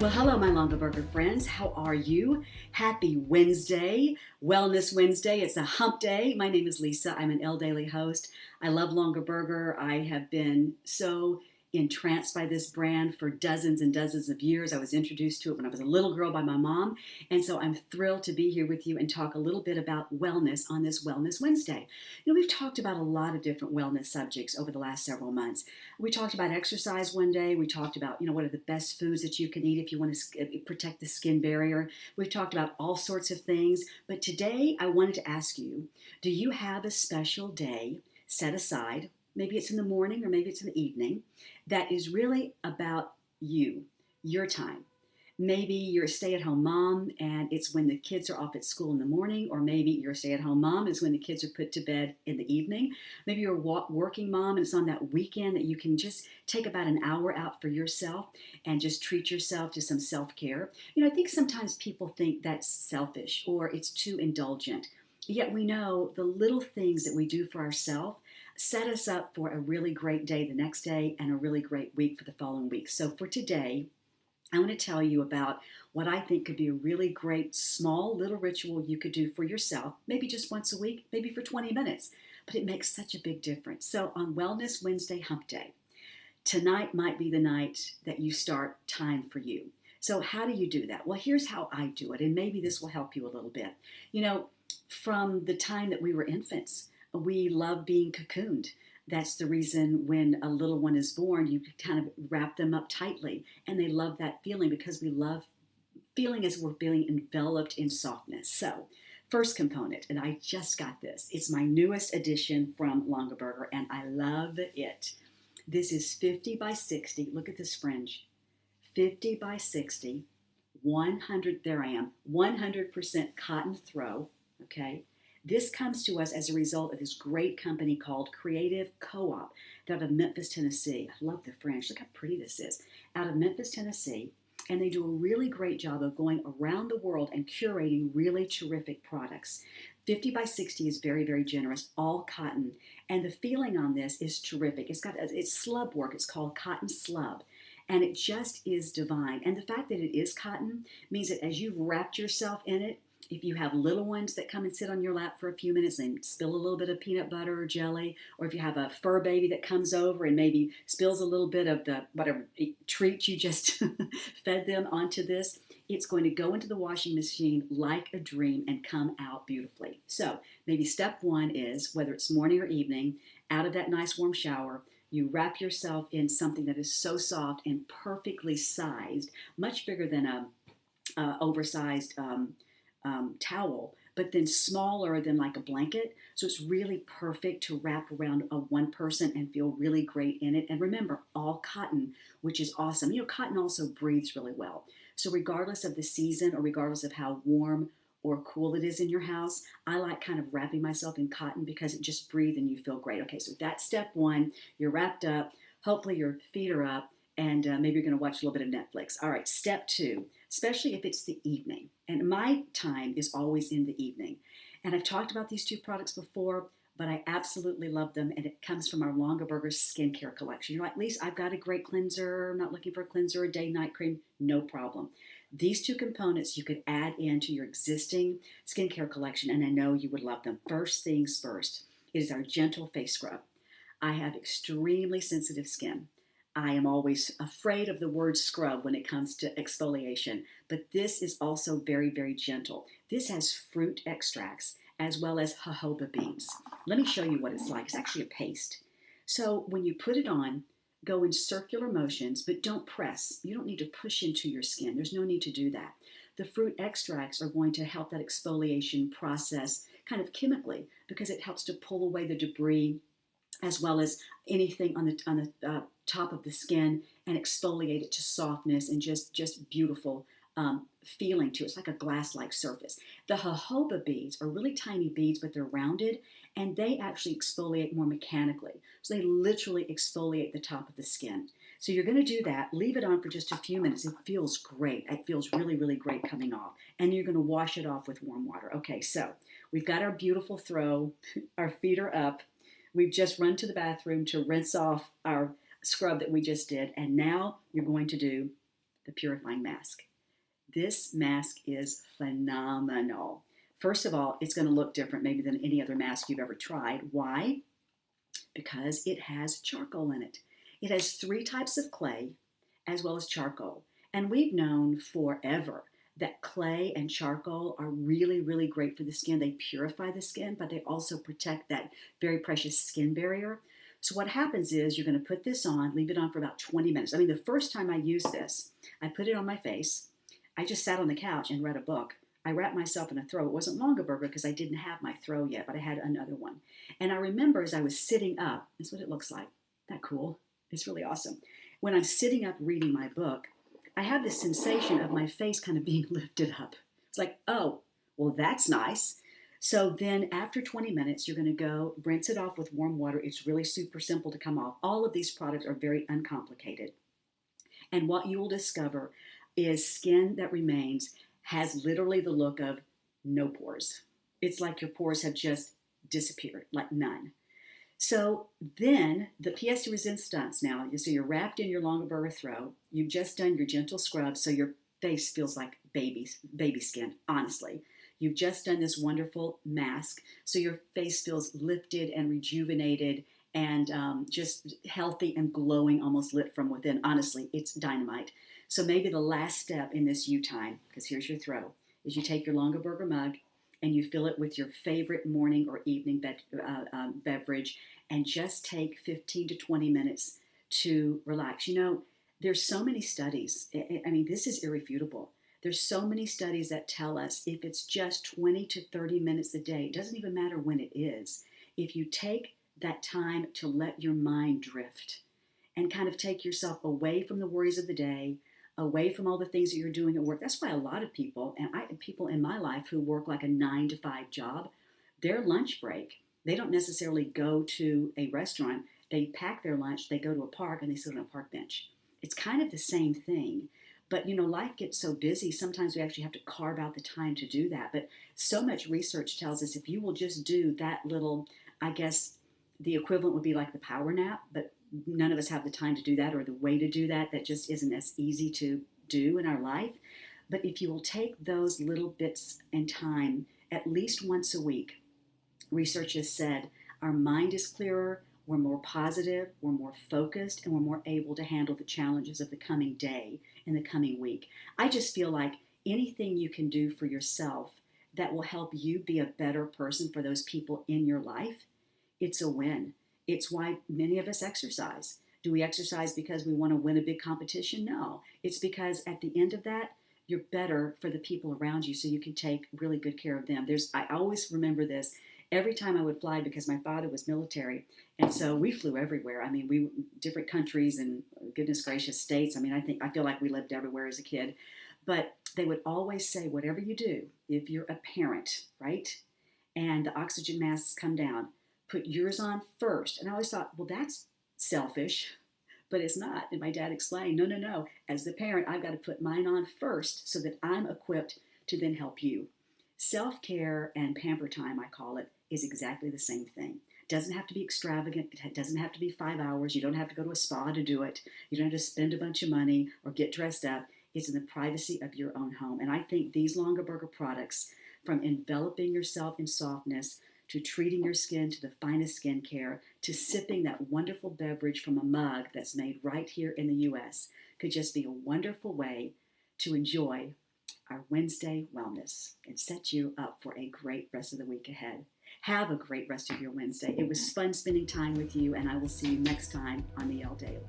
Well, hello, my Longaberger friends. How are you? Happy Wednesday, Wellness Wednesday. It's a hump day. My name is Lisa. I'm an L Daily host. I love Longaberger. I have been so entranced by this brand for dozens and dozens of years. I was introduced to it when I was a little girl by my mom. And so I'm thrilled to be here with you and talk a little bit about wellness on this Wellness Wednesday. We've talked about a lot of different wellness subjects over the last several months. We talked about exercise one day. We talked about, what are the best foods that you can eat if you want to protect the skin barrier. We've talked about all sorts of things. But today I wanted to ask you, do you have a special day set aside? Maybe it's in the morning or maybe it's in the evening that is really about you, your time. Maybe you're a stay-at-home mom and it's when the kids are off at school in the morning, or maybe you're a stay-at-home mom and it's when the kids are put to bed in the evening. Maybe you're a working mom and it's on that weekend that you can just take about an hour out for yourself and just treat yourself to some self-care. I think sometimes people think that's selfish or it's too indulgent. Yet we know the little things that we do for ourselves set us up for a really great day the next day and a really great week for the following week. So for today, I want to tell you about what I think could be a really great small little ritual you could do for yourself, maybe just once a week, maybe for 20 minutes, but it makes such a big difference. So on Wellness Wednesday Hump Day, tonight might be the night that you start time for you. So how do you do that? Well, here's how I do it, and maybe this will help you a little bit. From the time that we were infants, we love being cocooned. That's the reason when a little one is born, you kind of wrap them up tightly. And they love that feeling because we love feeling as we're being enveloped in softness. So, first component, and I just got this. It's my newest addition from Longaberger, and I love it. This is 50 by 60. Look at this fringe. 50 by 60, 100, there I am, 100% cotton throw, okay? This comes to us as a result of this great company called Creative Co-op out of Memphis, Tennessee. I love the fringe. Look how pretty this is. Out of Memphis, Tennessee. And they do a really great job of going around the world and curating really terrific products. 50 by 60 is very, very generous, all cotton. And the feeling on this is terrific. It's slub work. It's called cotton slub. And it just is divine. And the fact that it is cotton means that as you've wrapped yourself in it, if you have little ones that come and sit on your lap for a few minutes and spill a little bit of peanut butter or jelly, or if you have a fur baby that comes over and maybe spills a little bit of the whatever treat you just fed them onto this, it's going to go into the washing machine like a dream and come out beautifully. So maybe step one is, whether it's morning or evening, out of that nice warm shower, you wrap yourself in something that is so soft and perfectly sized, much bigger than a oversized towel, but then smaller than like a blanket. So it's really perfect to wrap around a one person and feel really great in it. And remember, all cotton, which is awesome. Cotton also breathes really well. So regardless of the season or regardless of how warm or cool it is in your house, I like kind of wrapping myself in cotton because it just breathes and you feel great. Okay, so that's step one. You're wrapped up. Hopefully your feet are up, and maybe you're going to watch a little bit of Netflix. All right, step two, especially if it's the evening. And my time is always in the evening. And I've talked about these two products before, but I absolutely love them. And it comes from our Longaberger skincare collection. At least I've got a great cleanser. I'm not looking for a cleanser or day-night cream. No problem. These two components you could add into your existing skincare collection, and I know you would love them. First things first, it is our gentle face scrub. I have extremely sensitive skin. I am always afraid of the word scrub when it comes to exfoliation, but this is also very, very gentle. This has fruit extracts as well as jojoba beans. Let me show you what it's like. It's actually a paste. So when you put it on, go in circular motions, but don't press. You don't need to push into your skin. There's no need to do that. The fruit extracts are going to help that exfoliation process kind of chemically because it helps to pull away the debris as well as anything on the top of the skin and exfoliate it to softness and just beautiful feeling to it. It's like a glass-like surface. The jojoba beads are really tiny beads, but they're rounded, and they actually exfoliate more mechanically. So they literally exfoliate the top of the skin. So you're going to do that. Leave it on for just a few minutes. It feels great. It feels really, really great coming off. And you're going to wash it off with warm water. Okay, so we've got our beautiful throw. Our feet are up. We've just run to the bathroom to rinse off our scrub that we just did. And now you're going to do the purifying mask. This mask is phenomenal. First of all, it's going to look different maybe than any other mask you've ever tried. Why? Because it has charcoal in it. It has 3 types of clay as well as charcoal. And we've known forever that clay and charcoal are really, really great for the skin. They purify the skin, but they also protect that very precious skin barrier. So what happens is you're going to put this on, leave it on for about 20 minutes. I mean, the first time I used this, I put it on my face. I just sat on the couch and read a book. I wrapped myself in a throw. It wasn't Longaberger because I didn't have my throw yet, but I had another one. And I remember as I was sitting up, that's what it looks like. Isn't that cool? It's really awesome. When I'm sitting up reading my book, I have this sensation of my face kind of being lifted up. It's like, oh, well, that's nice. So then after 20 minutes, you're going to go rinse it off with warm water. It's really super simple to come off. All of these products are very uncomplicated. And what you will discover is skin that remains has literally the look of no pores. It's like your pores have just disappeared, like none. So then the pièce de résistance now, so you're wrapped in your Longaberger throw. You've just done your gentle scrub, so your face feels like baby skin, honestly. You've just done this wonderful mask, so your face feels lifted and rejuvenated and just healthy and glowing, almost lit from within. Honestly, it's dynamite. So maybe the last step in this you time, because here's your throw, is you take your Longaberger mug and you fill it with your favorite morning or evening beverage and just take 15 to 20 minutes to relax. You know, there's so many studies. I mean, this is irrefutable. There's so many studies that tell us if it's just 20 to 30 minutes a day, it doesn't even matter when it is. If you take that time to let your mind drift and kind of take yourself away from the worries of the day, away from all the things that you're doing at work. That's why a lot of people, and people in my life who work like a 9 to 5 job, their lunch break, they don't necessarily go to a restaurant. They pack their lunch, they go to a park, and they sit on a park bench. It's kind of the same thing. But, you know, life gets so busy, sometimes we actually have to carve out the time to do that. But so much research tells us if you will just do that little, I guess the equivalent would be like the power nap, but none of us have the time to do that or the way to do that. That just isn't as easy to do in our life. But if you will take those little bits in time at least once a week, research has said our mind is clearer, we're more positive, we're more focused, and we're more able to handle the challenges of the coming day and the coming week. I just feel like anything you can do for yourself that will help you be a better person for those people in your life, it's a win. It's why many of us exercise. Do we exercise because we want to win a big competition? No. It's because at the end of that, you're better for the people around you so you can take really good care of them. I always remember this. Every time I would fly, because my father was military, and so we flew everywhere. I mean, we different countries and goodness gracious states. I mean, I feel like we lived everywhere as a kid. But they would always say, whatever you do, if you're a parent, right, and the oxygen masks come down, put yours on first. And I always thought, well, that's selfish, but it's not. And my dad explained, no, no, no. As the parent, I've got to put mine on first so that I'm equipped to then help you. Self-care and pamper time, I call it, is exactly the same thing. It doesn't have to be extravagant. It doesn't have to be 5 hours. You don't have to go to a spa to do it. You don't have to spend a bunch of money or get dressed up. It's in the privacy of your own home. And I think these Longaberger products, from enveloping yourself in softness, to treating your skin to the finest skincare, to sipping that wonderful beverage from a mug that's made right here in the U.S., could just be a wonderful way to enjoy our Wednesday wellness and set you up for a great rest of the week ahead. Have a great rest of your Wednesday. It was fun spending time with you, and I will see you next time on the Elle Daily.